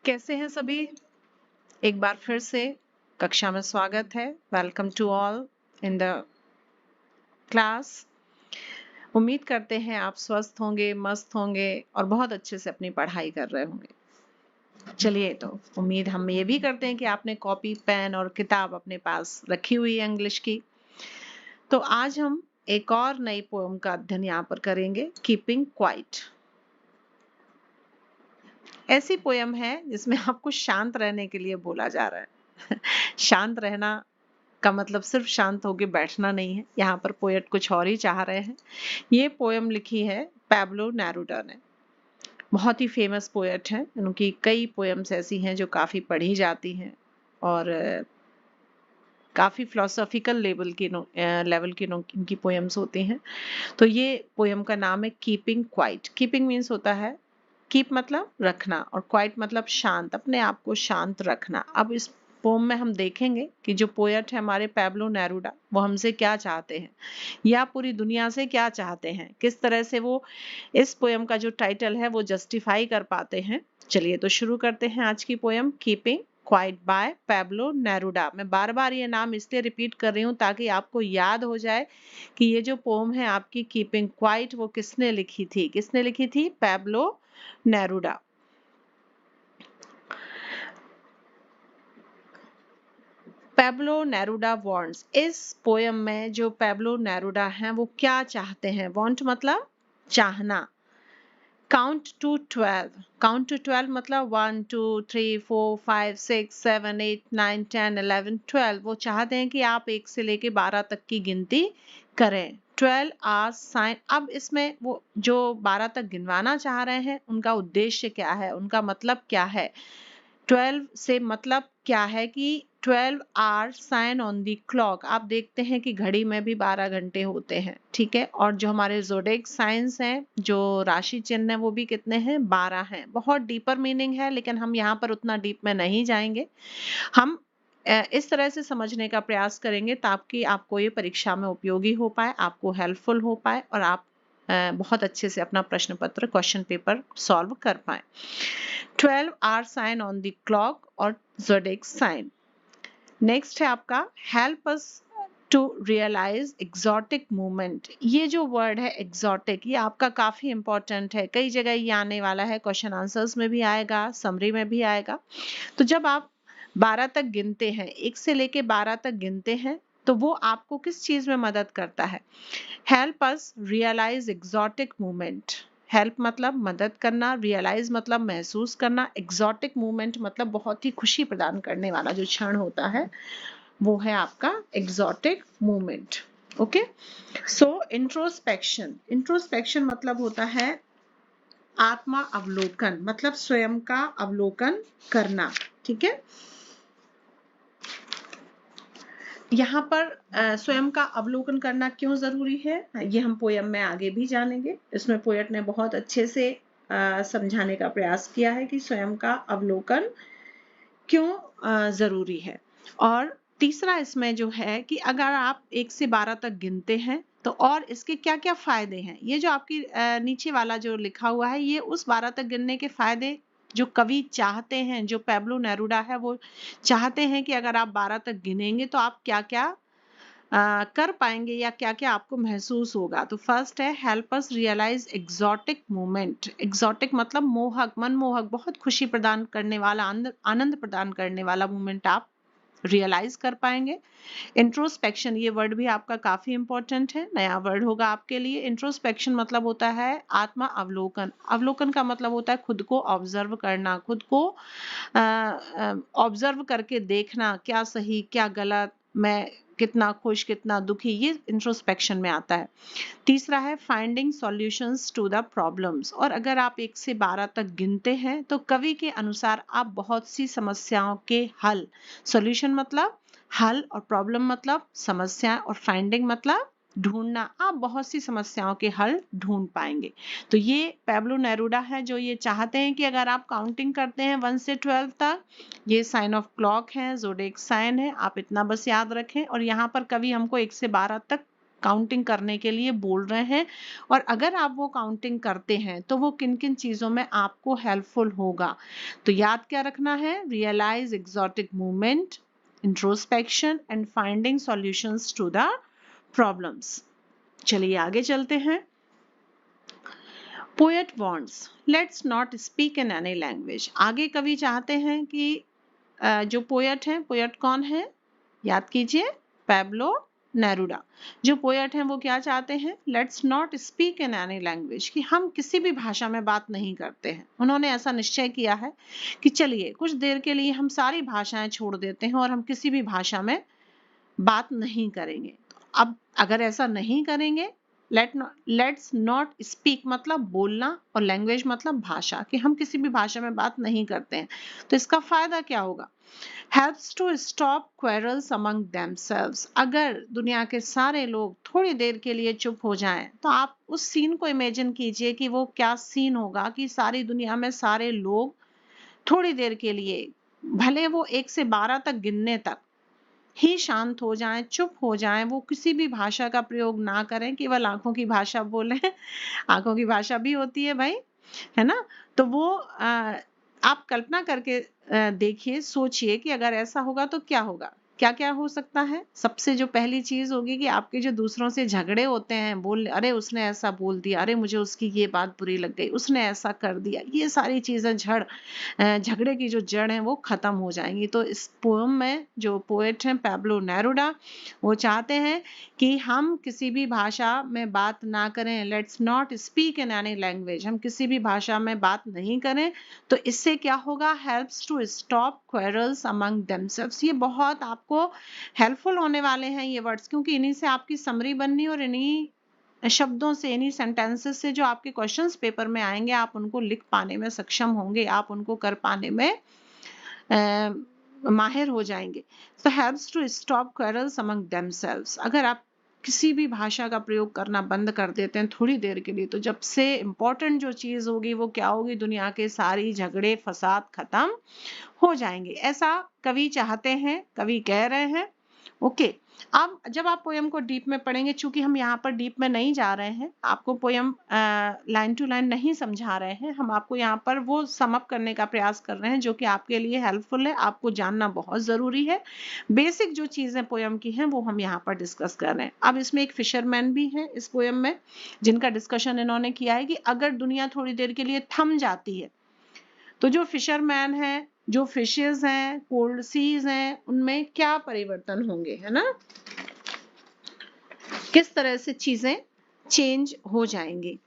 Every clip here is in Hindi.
कैसे हैं सभी? एक बार फिर से कक्षा में स्वागत है। Welcome to all in the class. उम्मीद करते हैं आप स्वस्थ होंगे, मस्त होंगे और बहुत अच्छे से अपनी पढ़ाई कर रहे होंगे। चलिए, तो उम्मीद हम ये भी करते हैं कि आपने कॉपी, पेन और किताब अपने पास रखी हुई है इंग्लिश की। तो आज हम एक और नई पोएम का अध्ययन यहाँ पर करेंगे, कीपिंग क्वाइट। ऐसी पोएम है जिसमें आपको शांत रहने के लिए बोला जा रहा है। शांत रहना का मतलब सिर्फ शांत होके बैठना नहीं है। यहाँ पर पोएट कुछ और ही चाह रहे हैं। ये पोएम लिखी है पैब्लो नेरुडा ने। बहुत ही फेमस पोएट हैं। उनकी कई पोएम्स ऐसी हैं जो काफी पढ़ी जाती हैं और काफी फिलोसॉफिकल लेवल की इनकी पोएम्स होती हैं। तो ये पोएम का नाम है कीपिंग क्वाइट। कीपिंग मीन्स होता है कीप मतलब रखना और क्वाइट मतलब शांत, अपने आप को शांत रखना। अब इस पोम में हम देखेंगे कि जो पोएट है हमारे पैब्लो नेरुडा, वो हमसे क्या चाहते हैं या पूरी दुनिया से क्या चाहते हैं, किस तरह से वो इस पोएम का जो टाइटल है वो जस्टिफाई कर पाते हैं। चलिए तो शुरू करते हैं आज की poem keeping quiet by Pablo Neruda. मैं बार बार ये नाम इसलिए रिपीट कर रही हूँ ताकि आपको याद हो जाए कि ये जो पोम है आपकी कीपिंग क्वाइट वो किसने लिखी थी। किसने लिखी थी? Pablo Neruda. Pablo Neruda wants, इस पोयम में जो पैब्लो नेरुडा हैं वो क्या चाहते हैं? वांट मतलब चाहना। काउंट टू 12, काउंट टू 12 मतलब 1 2 3 4 5 6 7 8 9 10 11 12। वो चाहते हैं कि आप 1 से लेके 12 तक की गिनती करें। 12 आवर्स साइन। अब इसमें वो जो 12 तक गिनवाना चाह रहे हैं उनका उद्देश्य क्या है, उनका मतलब क्या है? 12 से मतलब क्या है कि 12 hour sign on the clock. आप देखते हैं कि घड़ी में भी 12 घंटे होते हैं, ठीक है। और जो हमारे ज़ोडिएक साइंस हैं, जो राशि चिन्ह है, वो भी कितने हैं? 12 हैं। बहुत डीपर मीनिंग है लेकिन हम यहाँ पर उतना डीप में नहीं जाएंगे। हम इस तरह से समझने का प्रयास करेंगे ताकि आपको ये परीक्षा में उपयोगी हो पाए, आपको हेल्पफुल हो पाए और आप बहुत अच्छे से अपना प्रश्न पत्र, क्वेश्चन पेपर सॉल्व कर पाए। 12 hour sign on the clock और ज़ोडिएक साइन। नेक्स्ट है आपका help us to realise exotic movement. ये जो वर्ड है एक्सोटिक, ये आपका काफी इंपॉर्टेंट है। कई जगह ये आने वाला है, क्वेश्चन आंसर्स में भी आएगा, समरी में भी आएगा। तो जब आप 12 तक गिनते हैं, 1 से लेके 12 तक गिनते हैं, तो वो आपको किस चीज में मदद करता है? Help us realise exotic movement. Help मतलब मदद करना, रियलाइज मतलब महसूस करना, एक्सोटिक मूवमेंट मतलब बहुत ही खुशी प्रदान करने वाला जो क्षण होता है वो है आपका एक्सोटिक मूवमेंट। ओके, सो इंट्रोस्पेक्शन। इंट्रोस्पेक्शन मतलब होता है आत्मा अवलोकन, मतलब स्वयं का अवलोकन करना, ठीक है। यहाँ पर स्वयं का अवलोकन करना क्यों जरूरी है ये हम पोयम में आगे भी जानेंगे। इसमें पोएट ने बहुत अच्छे से समझाने का प्रयास किया है कि स्वयं का अवलोकन क्यों जरूरी है। और तीसरा इसमें जो है कि अगर आप 1 से 12 तक गिनते हैं तो और इसके क्या क्या फायदे हैं। ये जो आपकी नीचे वाला जो लिखा हुआ है ये उस 12 तक गिनने के फायदे जो कवि चाहते हैं, जो पैब्लो नेरुडा है वो चाहते हैं कि अगर आप 12 तक गिनेंगे तो आप क्या क्या कर पाएंगे या क्या क्या आपको महसूस होगा। तो फर्स्ट है help us realise exotic movement. Exotic मतलब मोहक, मनमोहक, बहुत खुशी प्रदान करने वाला, आनंद प्रदान करने वाला मूवमेंट आप रियलाइज कर पाएंगे। इंट्रोस्पेक्शन, ये वर्ड भी आपका काफी इंपॉर्टेंट है, नया वर्ड होगा आपके लिए। इंट्रोस्पेक्शन मतलब होता है आत्मा अवलोकन। अवलोकन का मतलब होता है खुद को ऑब्जर्व करना, खुद को ऑब्जर्व करके देखना, क्या सही क्या गलत, मैं कितना खुश कितना दुखी, ये इंट्रोस्पेक्शन में आता है। तीसरा है finding solutions to the problems. और अगर आप 1 से 12 तक गिनते हैं तो कवि के अनुसार आप बहुत सी समस्याओं के हल, सॉल्यूशन मतलब हल और प्रॉब्लम मतलब समस्या और फाइंडिंग मतलब ढूंढना, आप बहुत सी समस्याओं के हल ढूंढ पाएंगे। तो ये पैब्लो नेरुडा है जो ये चाहते हैं कि अगर आप काउंटिंग करते हैं 1 से 12 तक, ये साइन ऑफ क्लॉक है, ज़ोडिएक साइन है, आप इतना बस याद रखें। और यहाँ पर कवि हमको 1 से 12 तक काउंटिंग करने के लिए बोल रहे हैं, और अगर आप वो काउंटिंग करते हैं तो वो किन किन चीजों में आपको हेल्पफुल होगा। तो याद क्या रखना है, realise exotic movement, introspection and finding solutions to the problems. चलिए आगे चलते हैं। Poet wants let's not speak in any language. आगे कवि चाहते हैं कि जो पोएट हैं, पोएट कौन है, याद कीजिए, पैब्लो नेरूडा। जो पोएट हैं वो क्या चाहते हैं, let's not speak in any language, कि हम किसी भी भाषा में बात नहीं करते हैं। उन्होंने ऐसा निश्चय किया है कि चलिए कुछ देर के लिए हम सारी भाषाएं छोड़ देते हैं और हम किसी भी भाषा में बात नहीं करेंगे। अब अगर ऐसा नहीं करेंगे, लेट्स नॉट स्पीक मतलब बोलना, और लैंग्वेज मतलब भाषा, कि हम किसी भी भाषा में बात नहीं करते हैं, तो इसका फायदा क्या होगा, helps to stop quarrels among themselves। अगर दुनिया के सारे लोग थोड़ी देर के लिए चुप हो जाएं, तो आप उस सीन को इमेजिन कीजिए कि वो क्या सीन होगा, कि सारी दुनिया में सारे लोग थोड़ी देर के लिए, भले वो 1 से 12 तक गिनने तक ही शांत हो जाएं, चुप हो जाएं, वो किसी भी भाषा का प्रयोग ना करें, केवल आंखों की भाषा बोलें। आंखों की भाषा भी होती है भाई, है ना। तो वो आप कल्पना करके देखिए, सोचिए कि अगर ऐसा होगा तो क्या होगा, क्या क्या हो सकता है। सबसे जो पहली चीज होगी कि आपके जो दूसरों से झगड़े होते हैं, बोल अरे उसने ऐसा बोल दिया, अरे मुझे उसकी ये बात बुरी लग गई, उसने ऐसा कर दिया, ये सारी चीजें झगड़े की जो जड़ है वो खत्म हो जाएंगी। तो इस पोएम में जो पोएट हैं पैब्लो नेरूडा, वो चाहते हैं कि हम किसी भी भाषा में बात ना करें, let's not speak in any language, हम किसी भी भाषा में बात नहीं करें। तो इससे क्या होगा, helps to stop quarrels among themselves. ये बहुत आपको हेल्पफुल होने वाले हैं ये वर्ड्स, क्योंकि इन्हीं से आपकी समरी बननी, और इन्हीं शब्दों से, इन्हीं सेंटेंसेस से जो आपके क्वेश्चंस पेपर में आएंगे, आप उनको लिख पाने में सक्षम होंगे, आप उनको कर पाने में माहिर हो जाएंगे। So helps to stop quarrels among themselves। अगर आप किसी भी भाषा का प्रयोग करना बंद कर देते हैं थोड़ी देर के लिए, तो जब से इम्पोर्टेंट जो चीज होगी वो क्या होगी, दुनिया के सारी झगड़े फसाद खत्म हो जाएंगे। ऐसा कवि चाहते हैं, कवि कह रहे हैं। ओके, अब जब आप पोयम को डीप में पढ़ेंगे, चूंकि हम यहाँ पर डीप में नहीं जा रहे हैं, आपको पोयम लाइन टू लाइन नहीं समझा रहे हैं, हम आपको यहाँ पर वो सम अप करने का प्रयास कर रहे हैं जो कि आपके लिए हेल्पफुल है, आपको जानना बहुत जरूरी है। बेसिक जो चीजें पोयम की हैं वो हम यहाँ पर डिस्कस कर रहे हैं। अब इसमें एक फिशरमैन भी है इस पोयम में, जिनका डिस्कशन इन्होंने किया है कि अगर दुनिया थोड़ी देर के लिए थम जाती है, तो जो फिशरमैन है, जो फिशेस हैं, कोल्ड सीज हैं, उनमें क्या परिवर्तन होंगे, है ना, किस तरह से चीजें चेंज हो जाएंगी।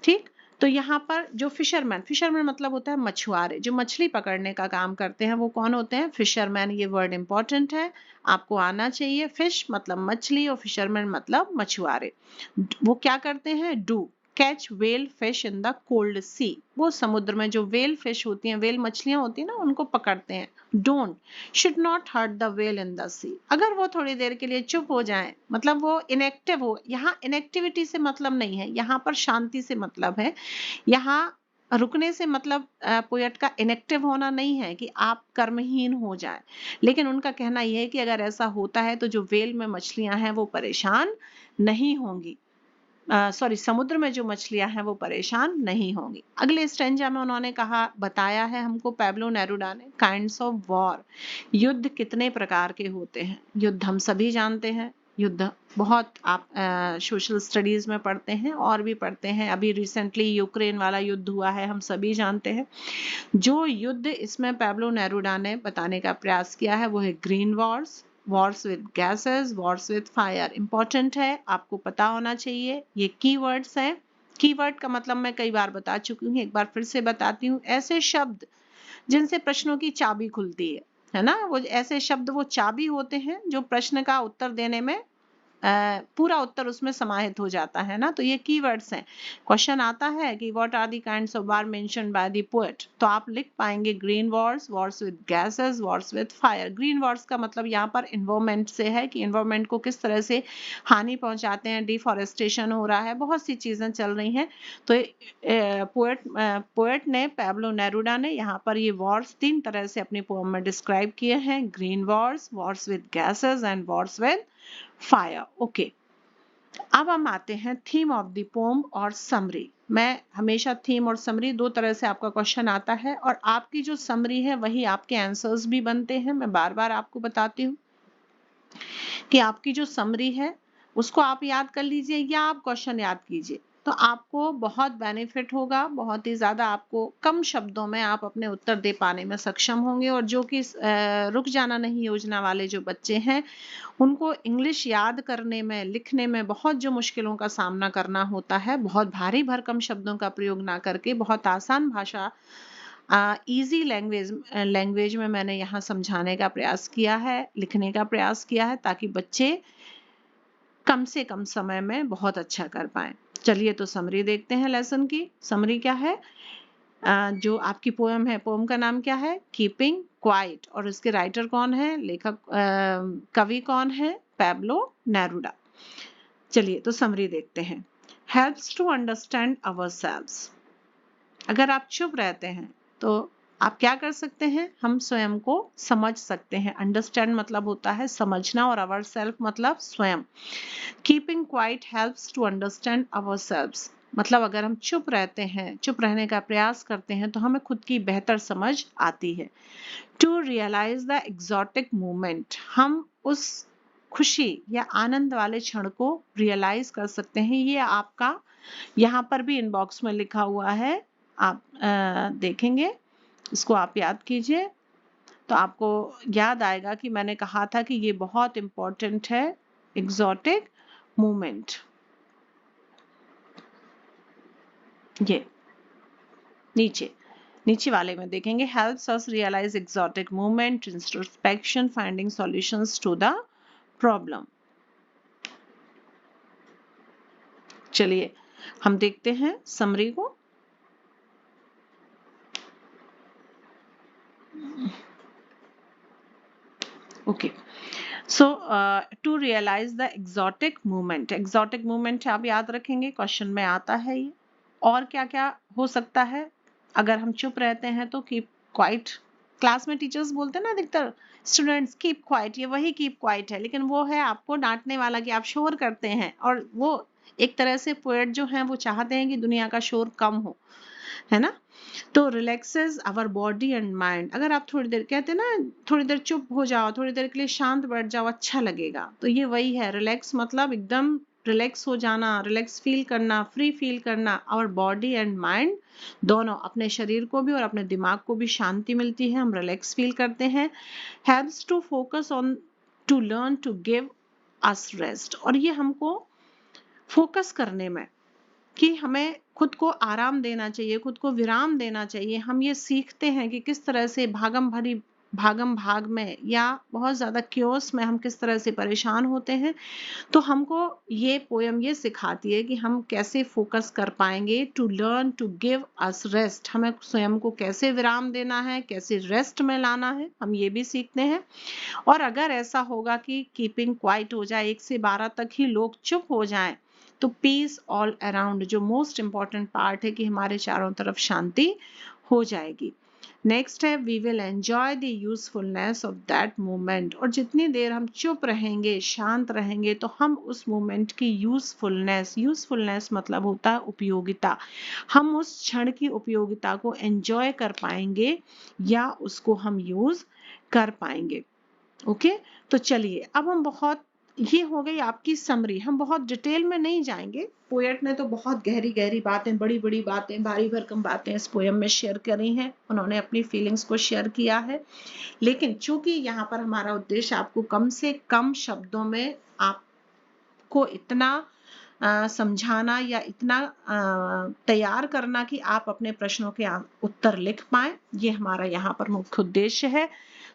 ठीक, तो यहाँ पर जो फिशरमैन, फिशरमैन मतलब होता है मछुआरे, जो मछली पकड़ने का काम करते हैं, वो कौन होते हैं, फिशरमैन। ये वर्ड इंपॉर्टेंट है, आपको आना चाहिए। फिश मतलब मछली और फिशरमैन मतलब मछुआरे। वो क्या करते हैं, do catch whale fish in the cold sea. वो समुद्र में जो वेल फिश होती हैं, वेल मछलियां होती हैं ना, उनको पकड़ते हैं। Don't should not hurt the whale in the sea. अगर वो थोड़ी देर के लिए चुप हो जाएं, मतलब वो इनएक्टिव हो, यहाँ इनएक्टिविटी से मतलब नहीं है, यहाँ पर शांति से मतलब है। यहाँ रुकने से मतलब पोएट का इनएक्टिव होना नहीं है कि आप कर्महीन हो जाए, लेकिन उनका कहना यह है कि अगर ऐसा होता है तो जो वेल में मछलियां हैं वो परेशान नहीं होंगी, सॉरी समुद्र में जो मछलियां हैं वो परेशान नहीं होंगी। अगले स्टेंजा में उन्होंने कहा, बताया है हमको पैब्लो नेरूडा ने, काइंड्स ऑफ वॉर, युद्ध कितने प्रकार के होते हैं। युद्ध हम सभी जानते हैं, युद्ध बहुत आप सोशल स्टडीज में पढ़ते हैं और भी पढ़ते हैं। अभी रिसेंटली यूक्रेन वाला युद्ध हुआ है, हम सभी जानते हैं। जो युद्ध इसमें पैब्लो नेरूडा ने बताने का प्रयास किया है वो है green wars, wars with gases, wars with fire. Important है, आपको पता होना चाहिए। ये कीवर्ड्स हैं। कीवर्ड का मतलब मैं कई बार बता चुकी हूँ, एक बार फिर से बताती हूँ। ऐसे शब्द जिनसे प्रश्नों की चाबी खुलती है ना, वो ऐसे शब्द, वो चाबी होते हैं जो प्रश्न का उत्तर देने में पूरा उत्तर उसमें समाहित हो जाता है ना। तो ये कीवर्ड्स हैं। क्वेश्चन आता है कि what are the kinds of war mentioned by the poet, तो आप लिख पाएंगे green wars, wars with gases, wars with fire. Green wars का मतलब यहाँ पर इन्वायरमेंट से है कि इन्वायरमेंट को किस तरह से हानि पहुंचाते हैं, डिफॉरेस्टेशन हो रहा है, बहुत सी चीजें चल रही हैं। तो पोएट ने, पैब्लो नेरूडा ने यहाँ पर ये वॉर्स 3 तरह से अपनी पोएम में डिस्क्राइब किए हैं, green wars, wars with gases and Wars with fire. Okay, अब हम आते हैं थीम ऑफ द पोम और समरी। मैं हमेशा थीम और समरी दो तरह से आपका क्वेश्चन आता है, और आपकी जो समरी है वही आपके आंसर्स भी बनते हैं। मैं बार बार आपको बताती हूँ कि आपकी जो समरी है उसको आप याद कर लीजिए या आप क्वेश्चन याद कीजिए, तो आपको बहुत बेनिफिट होगा, बहुत ही ज्यादा आपको कम शब्दों में आप अपने उत्तर दे पाने में सक्षम होंगे। और जो कि रुक जाना नहीं योजना वाले जो बच्चे हैं, उनको इंग्लिश याद करने में, लिखने में बहुत जो मुश्किलों का सामना करना होता है, बहुत भारी भरकम शब्दों का प्रयोग ना करके बहुत आसान भाषा, इजी लैंग्वेज में मैंने यहाँ समझाने का प्रयास किया है, लिखने का प्रयास किया है, ताकि बच्चे कम से कम समय में बहुत अच्छा कर पाए। चलिए तो समरी देखते हैं लेसन की। समरी क्या है? जो आपकी पोएम है, पोएम का नाम क्या है? Keeping quiet. और इसके राइटर कौन है, लेखक कवि कौन है? Pablo Neruda. चलिए तो समरी देखते हैं। Helps to understand ourselves. अगर आप चुप रहते हैं तो आप क्या कर सकते हैं? हम स्वयं को समझ सकते हैं। अंडरस्टैंड मतलब होता है समझना, और अवर सेल्फ मतलब स्वयं। Keeping quiet helps to understand our selves, मतलब अगर हम चुप रहते हैं, चुप रहने का प्रयास करते हैं, तो हमें खुद की बेहतर समझ आती है। To realise the exotic moment, हम उस खुशी या आनंद वाले क्षण को रियलाइज कर सकते हैं। ये आपका यहाँ पर भी इनबॉक्स में लिखा हुआ है, आप देखेंगे, इसको आप याद कीजिए तो आपको याद आएगा कि मैंने कहा था कि ये बहुत इंपॉर्टेंट है, एग्जॉटिक मूवमेंट। ये नीचे नीचे वाले में देखेंगे, helps us realise exotic movement, introspection, finding solutions to the problem. चलिए हम देखते हैं समरी को। Okay, so to realise the exotic movement आप याद रखेंगे, क्वेश्चन में आता है ये। और क्या क्या हो सकता है अगर हम चुप रहते हैं तो? कीप क्वाइट, क्लास में टीचर्स बोलते हैं ना अधिकतर स्टूडेंट्स, कीप क्वाइट, ये वही कीप क्वाइट है, लेकिन वो है आपको डांटने वाला कि आप शोर करते हैं। और वो एक तरह से पोएट जो हैं वो चाहते हैं कि दुनिया का शोर कम हो, है ना। तो relaxes our body and mind, अगर आप थोड़ी देर, कहते हैं ना थोड़ी देर चुप हो जाओ, थोड़ी देर के लिए शांत बैठ जाओ, अच्छा लगेगा, तो ये वही है। रिलैक्स मतलब एकदम रिलैक्स हो जाना, रिलैक्स फील करना, फ्री फील करना। आवर बॉडी एंड माइंड, दोनों, अपने शरीर को भी और अपने दिमाग को भी शांति मिलती है, हम रिलैक्स फील करते हैं। Helps to focus on, to learn to give us rest, और ये हमको फोकस करने में, कि हमें खुद को आराम देना चाहिए, खुद को विराम देना चाहिए। हम ये सीखते हैं कि किस तरह से भागम भाग में या बहुत ज्यादा क्योस में हम किस तरह से परेशान होते हैं। तो हमको ये पोयम ये सिखाती है कि हम कैसे फोकस कर पाएंगे। To learn to give us rest, हमें स्वयं को कैसे विराम देना है, कैसे रेस्ट में लाना है, हम ये भी सीखते हैं। और अगर ऐसा होगा कि कीपिंग क्वाइट हो जाए, 1 से 12 तक ही लोग चुप हो जाएं, तो पीस ऑल अराउंड, जो मोस्ट इंपॉर्टेंट पार्ट है कि हमारे चारों तरफ शांति हो जाएगी। नेक्स्ट है, we will enjoy the usefulness of that moment, और जितनी देर हम चुप रहेंगे, शांत रहेंगे, तो हम उस मोमेंट की यूजफुलनेस मतलब होता है उपयोगिता, हम उस क्षण की उपयोगिता को एंजॉय कर पाएंगे या उसको हम यूज कर पाएंगे। ओके, तो चलिए अब हम बहुत, ये हो गई आपकी समरी, हम बहुत डिटेल में नहीं जाएंगे। पोएट ने तो बहुत गहरी गहरी बातें, बड़ी बड़ी बातें, भारी भरकम बातें इस पोयम में शेयर करी हैं, उन्होंने अपनी फीलिंग्स को शेयर किया है। लेकिन चूंकि यहाँ पर हमारा उद्देश्य आपको कम से कम शब्दों में आपको इतना समझाना या इतना तैयार करना कि आप अपने प्रश्नों के उत्तर लिख पाए, ये हमारा यहाँ पर मुख्य उद्देश्य है।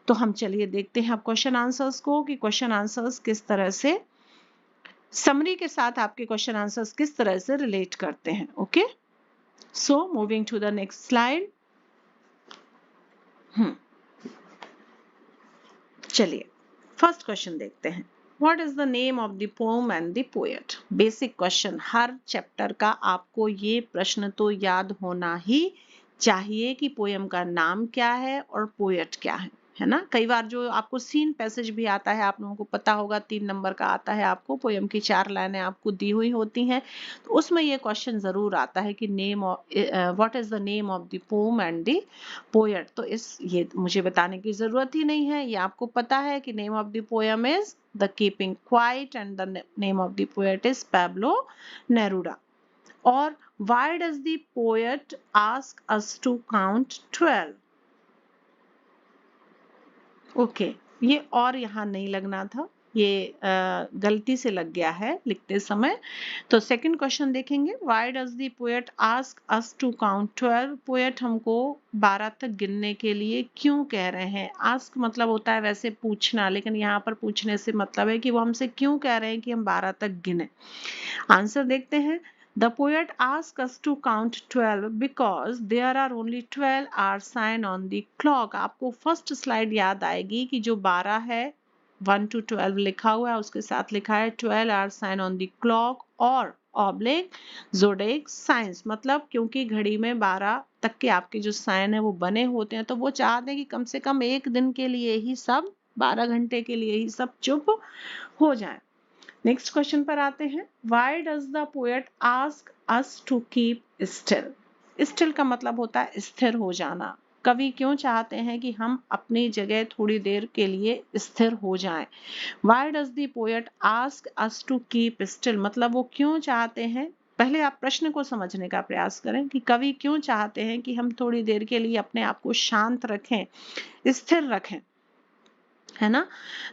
तो हम चलिए देखते हैं अब क्वेश्चन आंसर्स को, कि क्वेश्चन आंसर्स किस तरह से समरी के साथ आपके क्वेश्चन आंसर्स किस तरह से रिलेट करते हैं। Okay, so moving to the next slide. चलिए फर्स्ट क्वेश्चन देखते हैं। What is the name of the poem and the poet? Basic question, her chapter का आपको ये प्रश्न तो याद होना ही चाहिए कि पोयम का नाम क्या है और पोएट क्या है। है ना। कई बार जो आपको सीन पैसेज भी आता है, आप लोगों को पता होगा 3 नंबर का आता है आपको, पोयम की 4 लाइनें आपको दी हुई होती हैं, तो उसमें ये क्वेश्चन जरूर आता है कि what is the name of the pome and the poet. तो ये मुझे बताने की जरूरत ही नहीं है, ये आपको पता है कि name of the poem is the keeping quiet and the name of the poet is Pablo Neruda. और why does the poet ask us to count 12? Okay, ये और यहाँ नहीं लगना था, ये गलती से लग गया है लिखते समय। तो सेकंड क्वेश्चन देखेंगे, why does the poet ask us to count 12? Poet हमको 12 तक गिनने के लिए क्यों कह रहे हैं? आस्क मतलब होता है वैसे पूछना, लेकिन यहाँ पर पूछने से मतलब है कि वो हमसे क्यों कह रहे हैं कि हम 12 तक गिने। आंसर देखते हैं। The poet asks us to count 12 because there are only 12 hours sign on the clock. आपको फर्स्ट स्लाइड याद आएगी कि जो 12 है 1 to 12 लिखा हुआ है, उसके साथ लिखा है 12 hours sign on the clock और ऑब्लिक ज़ोडिएक साइंस, मतलब क्योंकि घड़ी में 12 तक के आपके जो साइन है वो बने होते हैं, तो वो चाहते हैं कि कम से कम एक दिन के लिए ही सब 12 घंटे के लिए ही सब चुप हो जाए। नेक्स्ट क्वेश्चन पर आते हैं। Why does the poet ask us to keep still? Still का मतलब होता है स्थिर हो जाना। कवि क्यों चाहते हैं कि हम अपनी जगह थोड़ी देर के लिए स्थिर हो जाएं? Why does the poet ask us to keep still? मतलब वो क्यों चाहते हैं? पहले आप प्रश्न को समझने का प्रयास करें कि कवि क्यों चाहते हैं कि हम थोड़ी देर के लिए अपने आप को शांत रखें, स्थिर रखें, है ना।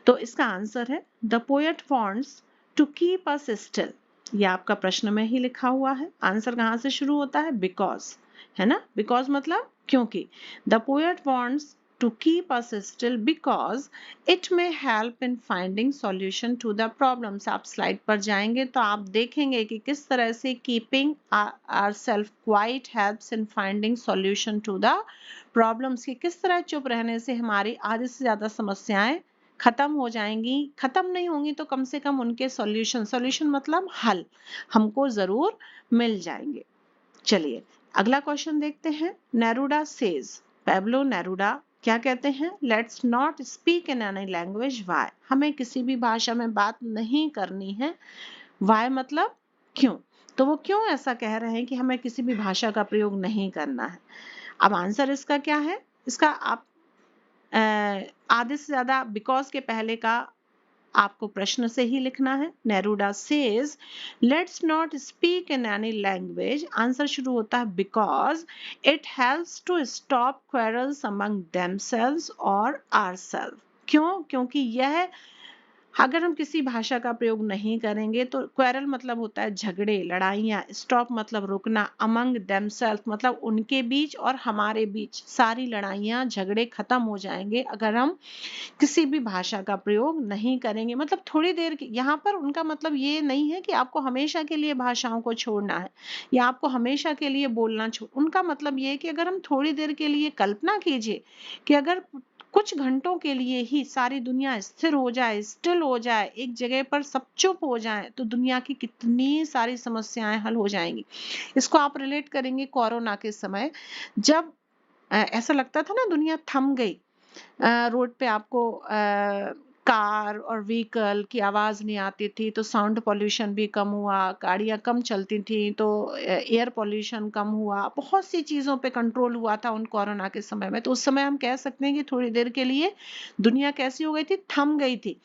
तो इसका आंसर है the poet wants to keep us still. ये आपका प्रश्न में ही लिखा हुआ है। आंसर कहाँ से शुरू होता है? बिकॉज, है ना। बिकॉज मतलब क्योंकि। The poet wants to keep us still because it may help in finding solution to the problems। आप स्लाइड पर जाएंगे तो आप देखेंगे कि किस तरह से keeping ourselves quiet helps in finding solution to the problems, कि किस तरह चुप रहने से हमारी आधे से ज्यादा समस्याएं खत्म हो जाएंगी। खत्म नहीं होंगी तो कम से कम उनके सॉल्यूशन मतलब हल हमको जरूर मिल जाएंगे। चलिए अगला क्वेश्चन देखते हैं। नेरूडा सेज, पैब्लो नेरूडा क्या कहते हैं? Let's not speak in any language why. हमें किसी भी भाषा में बात नहीं करनी है। वाई मतलब क्यों। तो वो क्यों ऐसा कह रहे हैं कि हमें किसी भी भाषा का प्रयोग नहीं करना है? अब आंसर इसका क्या है? इसका आप आधे से ज्यादा बिकॉज के पहले का आपको प्रश्न से ही लिखना है। Neruda says let's not speak in any language. Answer शुरू होता है because it helps to stop quarrels among themselves और आवरसेल्व्स। क्यों? क्योंकि यह अगर हम किसी भाषा का प्रयोग नहीं करेंगे तो क्वेरल मतलब होता है झगड़े, लड़ाइयाँ, स्टॉप मतलब रुकना, अमंग देमसेल्फ मतलब उनके बीच और हमारे बीच सारी लड़ाइयाँ झगड़े खत्म हो जाएंगे अगर हम किसी भी भाषा का प्रयोग नहीं करेंगे। मतलब थोड़ी देर की, यहाँ पर उनका मतलब ये नहीं है कि आपको हमेशा के लिए भाषाओं को छोड़ना है या आपको हमेशा के लिए बोलना छोड़। उनका मतलब ये है कि अगर हम थोड़ी देर के लिए कल्पना कीजिए कि अगर कुछ घंटों के लिए ही सारी दुनिया स्थिर हो जाए, स्टिल हो जाए, एक जगह पर सब चुप हो जाए, तो दुनिया की कितनी सारी समस्याएं हल हो जाएंगी। इसको आप रिलेट करेंगे कोरोना के समय, जब ऐसा लगता था ना दुनिया थम गई। रोड पे आपको कार और व्हीकल की आवाज नहीं आती थी तो साउंड पॉल्यूशन भी कम हुआ, गाड़ियां कम चलती थी तो एयर पॉल्यूशन कम हुआ, बहुत सी चीजों पे कंट्रोल हुआ था उन कोरोना के समय में। तो उस समय हम कह सकते हैं कि थोड़ी देर के लिए दुनिया कैसी हो गई थी? थम गई थी।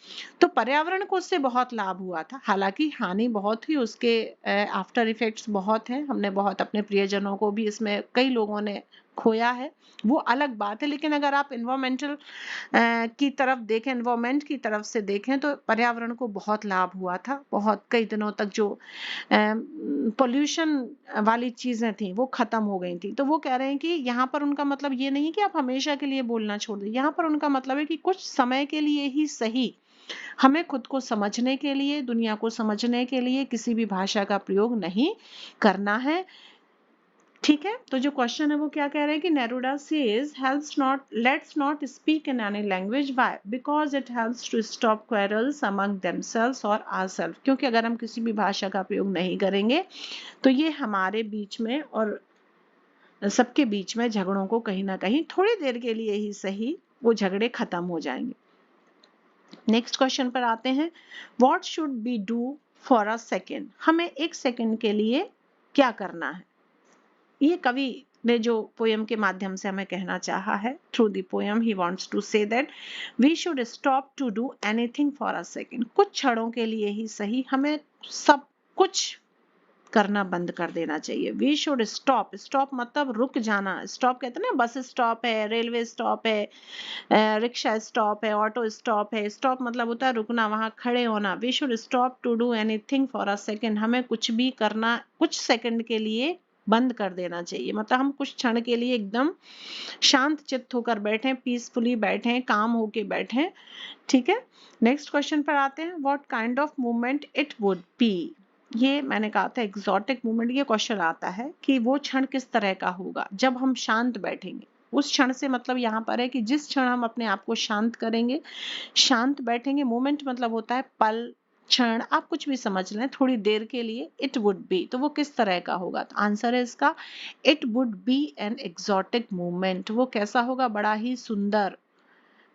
तो पर्यावरण को उससे बहुत लाभ हुआ था। हालांकि हानि बहुत हुई, उसके आफ्टर इफेक्ट्स बहुत हैं। हमने बहुत अपने प्रियजनों को भी इसमें कई लोगों ने खोया है, वो अलग बात है। लेकिन अगर आप एनवायरमेंटल की तरफ देखें, एनवायरमेंट की तरफ से देखें तो पर्यावरण को बहुत लाभ हुआ था। बहुत कई दिनों तक जो पोल्यूशन वाली चीजें थी वो खत्म हो गई थी। तो वो कह रहे हैं कि यहाँ पर उनका मतलब ये नहीं है कि आप हमेशा के लिए बोलना छोड़ दें। यहाँ पर उनका मतलब है कि कुछ समय के लिए ही सही हमें खुद को समझने के लिए, दुनिया को समझने के लिए किसी भी भाषा का प्रयोग नहीं करना है। ठीक है। तो जो क्वेश्चन है वो क्या कह रहे हैं कि Neruda says helps not let's not speak in any language why because it helps to stop quarrels among themselves और आवरसेल्व्स। क्योंकि अगर हम किसी भी भाषा का प्रयोग नहीं करेंगे तो ये हमारे बीच में और सबके बीच में झगड़ों को कहीं ना कहीं थोड़ी देर के लिए ही सही वो झगड़े खत्म हो जाएंगे। नेक्स्ट क्वेश्चन पर आते हैं, what should be do for a second, हमें एक सेकेंड के लिए क्या करना है। ये कवि ने जो पोयम के माध्यम से हमें कहना चाहा है, through the poem he wants to say that we should stop to do anything for a second, कुछ क्षणों के लिए ही सही हमें सब कुछ करना बंद कर देना चाहिए। वी शुड स्टॉप, स्टॉप मतलब रुक जाना, स्टॉप कहते हैं ना, बस स्टॉप है, रेलवे स्टॉप है, रिक्शा स्टॉप है, ऑटो स्टॉप है, स्टॉप मतलब होता है रुकना, वहां खड़े होना। We should stop to do anything for a second, हमें कुछ भी करना कुछ सेकंड के लिए बंद कर देना चाहिए, मतलब हम कुछ क्षण के लिए एकदम शांत चित्त होकर बैठे, पीसफुली बैठे, काम होके बैठे, ठीक है। नेक्स्ट क्वेश्चन पर आते हैं, what kind of movement it would B, ये मैंने कहा था एक्सोटिक मूवमेंट, ये क्वेश्चन आता है कि वो क्षण किस तरह का होगा जब हम शांत बैठेंगे। उस क्षण से मतलब यहाँ पर है कि जिस क्षण हम अपने आप को शांत करेंगे, शांत बैठेंगे, मोमेंट मतलब होता है पल, क्षण, आप कुछ भी समझ लें, थोड़ी देर के लिए, इट वुड बी, तो वो किस तरह का होगा, तो आंसर है इसका it would be an exotic movement, वो कैसा होगा, बड़ा ही सुंदर,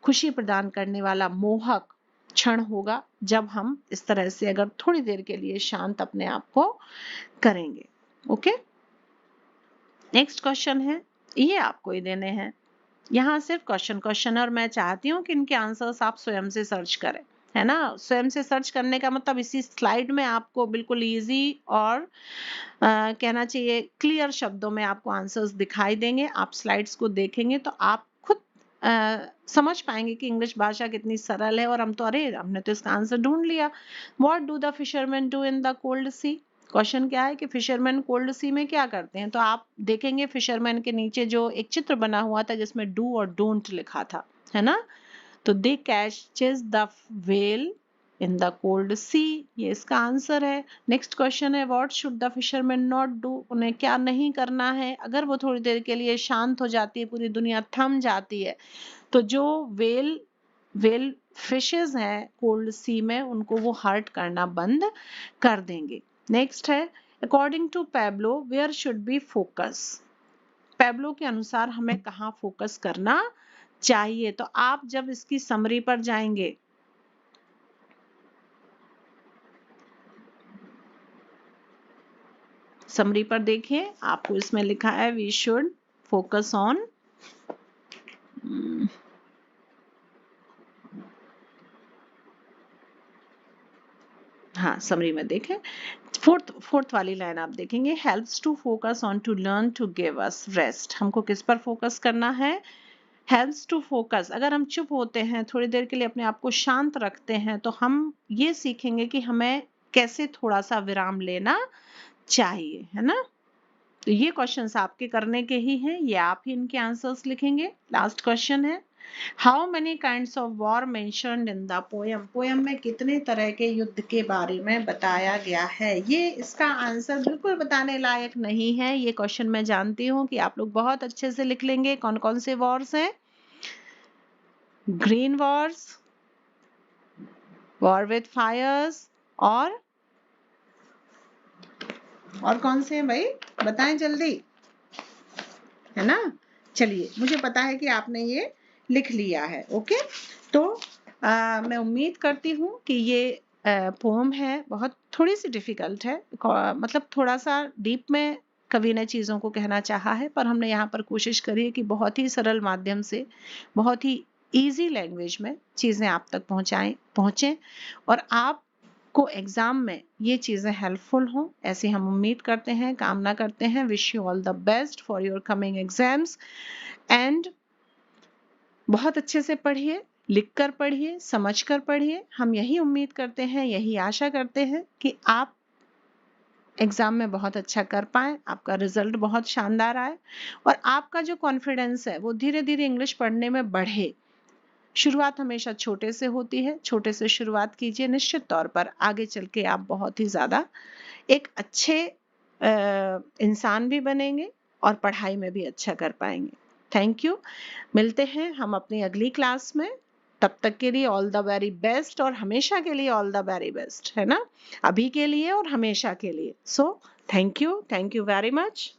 खुशी प्रदान करने वाला, मोहक क्षण होगा जब हम इस तरह से अगर थोड़ी देर के लिए शांत अपने आप को करेंगे। ओके, नेक्स्ट क्वेश्चन है, ये आपको ही देने हैं, यहाँ सिर्फ क्वेश्चन और मैं चाहती हूँ कि इनके आंसर्स आप स्वयं से सर्च करें, है ना। स्वयं से सर्च करने का मतलब इसी स्लाइड में आपको बिल्कुल इजी और कहना चाहिए क्लियर शब्दों में आपको आंसर्स दिखाई देंगे। आप स्लाइड्स को देखेंगे तो आप खुद समझ पाएंगे कि इंग्लिश भाषा कितनी सरल है, और हम तो अरे हमने तो इसका आंसर ढूंढ लिया। What do the fisherman do in the cold sea, question क्या है कि फिशरमैन कोल्ड सी में क्या करते हैं, तो आप देखेंगे फिशरमैन के नीचे जो एक चित्र बना हुआ था जिसमें डू और डोंट लिखा था, है ना। तो they catches the whale in the cold sea, ये इसका आंसर है। नेक्स्ट क्वेश्चन है, what should the fisherman not do, उन्हें क्या नहीं करना है अगर वो थोड़ी देर के लिए शांत हो जाती है, पूरी दुनिया थम जाती है, तो जो वेल वेल फिशेस हैं कोल्ड सी में, उनको वो हर्ट करना बंद कर देंगे। नेक्स्ट है, according to Pablo where should be focus, Pablo के अनुसार हमें कहाँ फोकस करना चाहिए, तो आप जब इसकी समरी पर जाएंगे, समरी पर देखिए आपको इसमें लिखा है वी शुड फोकस ऑन, हाँ समरी में देखें, फोर्थ वाली लाइन आप देखेंगे, helps to focus on to learn to give us rest, हमको किस पर फोकस करना है, हेल्प्स टू फोकस, अगर हम चुप होते हैं थोड़ी देर के लिए अपने आप को शांत रखते हैं तो हम ये सीखेंगे कि हमें कैसे थोड़ा सा विराम लेना चाहिए, है ना। तो ये क्वेश्चंस आपके करने के ही हैं, ये आप ही इनके आंसर्स लिखेंगे। लास्ट क्वेश्चन है, how many kinds of war mentioned in the poem, poem में कितने तरह के युद्ध के बारे में बताया गया है, ये इसका आंसर बिल्कुल बताने लायक नहीं है। ये क्वेश्चन मैं जानती हूँ कि आप लोग बहुत अच्छे से लिख लेंगे। कौन कौन से वॉर्स हैं, green wars, war with fires, और कौन से हैं भाई, बताएं जल्दी, है ना। चलिए मुझे पता है कि आपने ये लिख लिया है। ओके, तो मैं उम्मीद करती हूँ कि ये पोम है, बहुत थोड़ी सी डिफिकल्ट है, मतलब थोड़ा सा डीप में कवि ने चीज़ों को कहना चाहा है, पर हमने यहाँ पर कोशिश करी है कि बहुत ही सरल माध्यम से, बहुत ही इजी लैंग्वेज में चीज़ें आप तक पहुँचें और आप को एग्जाम में ये चीजें हेल्पफुल हों, ऐसी हम उम्मीद करते हैं, कामना करते हैं। Wish you all the best for your coming exams and बहुत अच्छे से पढ़िए, लिखकर पढ़िए, समझकर पढ़िए। हम यही उम्मीद करते हैं, यही आशा करते हैं कि आप एग्जाम में बहुत अच्छा कर पाएं, आपका रिजल्ट बहुत शानदार आए और आपका जो कॉन्फिडेंस है वो धीरे धीरे इंग्लिश पढ़ने में बढ़े। शुरुआत हमेशा छोटे से होती है, छोटे से शुरुआत कीजिए, निश्चित तौर पर आगे चल के आप बहुत ही ज्यादा एक अच्छे इंसान भी बनेंगे और पढ़ाई में भी अच्छा कर पाएंगे। थैंक यू, मिलते हैं हम अपनी अगली क्लास में, तब तक के लिए ऑल द वेरी बेस्ट और हमेशा के लिए ऑल द वेरी बेस्ट, है ना, अभी के लिए और हमेशा के लिए। So thank you very much.